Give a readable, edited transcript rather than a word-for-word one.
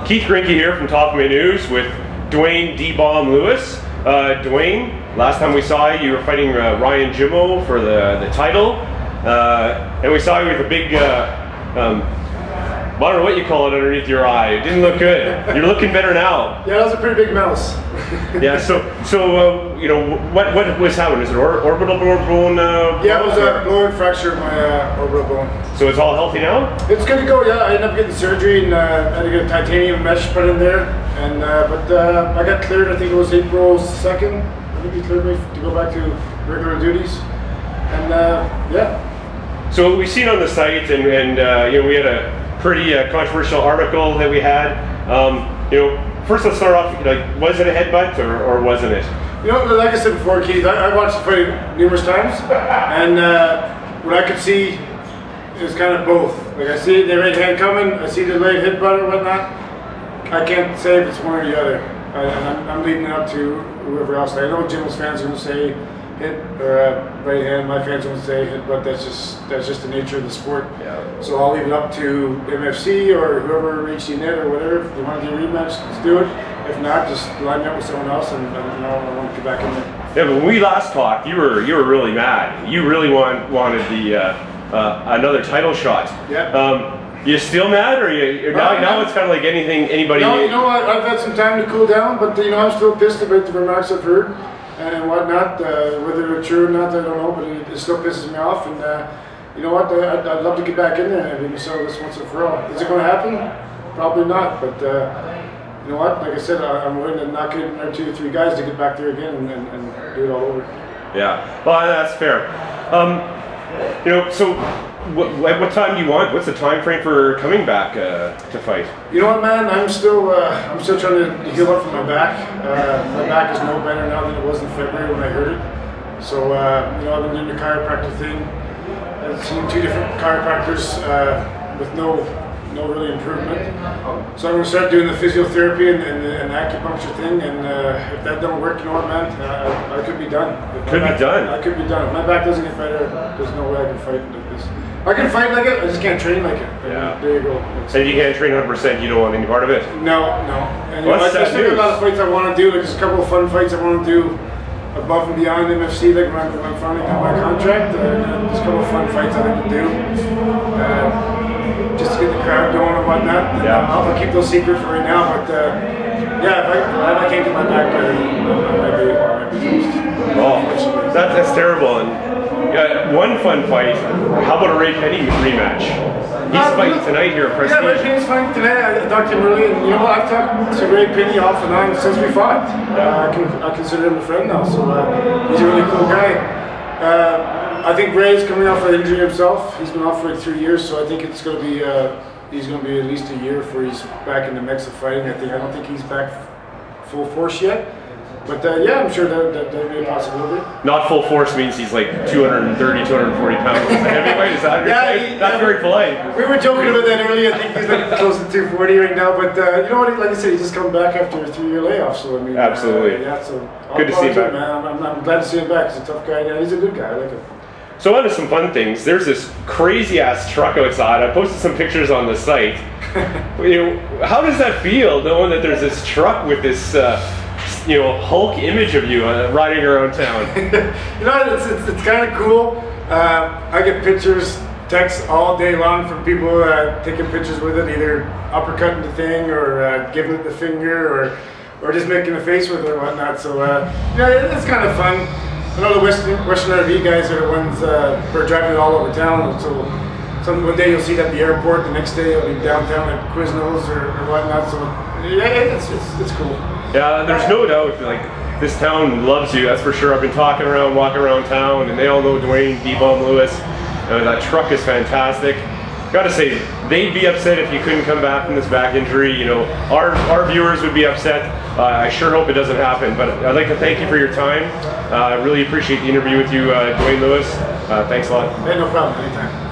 Keith Grinke here from Top Man News with Dwayne D-Bomb Lewis. Dwayne, last time we saw you were fighting Ryan Jimmo for the title, and we saw you with a big, I don't know what you call it underneath your eye. It didn't look good. You're looking better now. Yeah, that was a pretty big mouse. Yeah. So you know, what was happening? Is it orbital bone? Yeah, it was a bone fracture of my orbital bone. So it's all healthy now? It's good to go. Yeah, I ended up getting surgery and had to get a titanium mesh put in there. And but I got cleared. I think it was April 2nd. I think he cleared me to go back to regular duties. And yeah. So we've seen on the site, and you know, we had a pretty controversial article that we had. You know, first let's start off, like, was it a headbutt or wasn't it? You know, like I said before, Keith, I watched the fight numerous times, and what I could see is kind of both. Like, I see the right hand coming, I see the leg headbutt or whatnot. I can't say if it's one or the other. And I'm leading it up to whoever else. I know Jim's fans are going to say hit or right hand. My fans are going to say hit, but that's just the nature of the sport. Yeah. So I'll leave it up to MFC or whoever HC Net or whatever. If they want to do a rematch, let's do it. If not, just line me up with someone else, and I want to get back in there. Yeah, but when we last talked, you were really mad. You really wanted the another title shot. Yeah. You still mad, or now it's kind of like anybody? No, you know what? I've had some time to cool down, but you know, I'm still pissed about the remarks I've heard and whatnot. Whether they're true or not, I don't know, but it still pisses me off. And you know what? I'd love to get back in there and settle this once and for all. Is it going to happen? Probably not, but you know what? Like I said, I'm willing to knock in 2 or 3 guys to get back there again and do it all over. Yeah, well, that's fair. You know, so what time do you want? What's the time frame for coming back to fight? You know what, man? I'm still trying to heal up from my back. My back is no better now than it was in February when I hurt it. So you know, I've been doing the chiropractor thing. I've seen 2 different chiropractors with no really improvement. So I'm going to start doing the physiotherapy and the acupuncture thing, and if that don't work, you know what, man, I could be done. I could be done. If my back doesn't get better, there's no way I can fight like this. I can fight like it, I just can't train like it. Yeah. There you go. And you can't train 100%, you don't want any part of it? No. And well, I still got a lot of fights I want to do, like just a couple of fun fights I want to do above and beyond MFC, like when I'm finally got my contract. Just a couple of fun fights I like to do. Just to get the crowd going and whatnot. Yeah. I'll keep those secret for right now, but yeah, if I can't get my back better, I might be toast. Oh, that's terrible. And one fun fight. How about a Ray Penny rematch? He's fighting tonight here at Prestige. Yeah, Ray Penny's fighting tonight. I talked to him earlier, and you know what? I've talked to Ray Penny off and on since we fought. I consider him a friend now, so he's a really cool guy. I think Ray's coming off an injury himself. He's been off for like 3 years, so I think it's going to be he's going to be at least a year before he's back in the mix of fighting. I don't think he's back full force yet. But yeah, I'm sure that would be a possibility. Not full force means he's like 230, 240 pounds. Heavyweight, is that that's very polite. We were joking about that earlier. I think he's like close to 240 right now. But you know what? Like I said, he just come back after a 3-year layoff. So I mean, absolutely. Yeah, so good to see him back. Man. I'm glad to see him back. He's a tough guy. Yeah, he's a good guy. I like him. So on to some fun things. There's this crazy ass truck outside. I posted some pictures on the site. You know, how does that feel, knowing that there's this truck with this you know, Hulk image of you riding around town? You know, it's kind of cool. I get pictures, texts all day long from people taking pictures with it, either uppercutting the thing or giving it the finger or just making a face with it or whatnot. So yeah, it's kind of fun. I know the Western RV guys are the ones who are driving it all over town. So one day you'll see it at the airport, the next day it'll be downtown at Quiznos or whatnot. So yeah, it's cool. Yeah, there's no doubt, like, this town loves you, that's for sure. I've been walking around town, and they all know Dwayne D-Bomb Lewis. That truck is fantastic. Gotta say, they'd be upset if you couldn't come back from this back injury. You know, our viewers would be upset. I sure hope it doesn't happen, but I'd like to thank you for your time. I really appreciate the interview with you, Dwayne Lewis. Thanks a lot. Hey, no problem, anytime.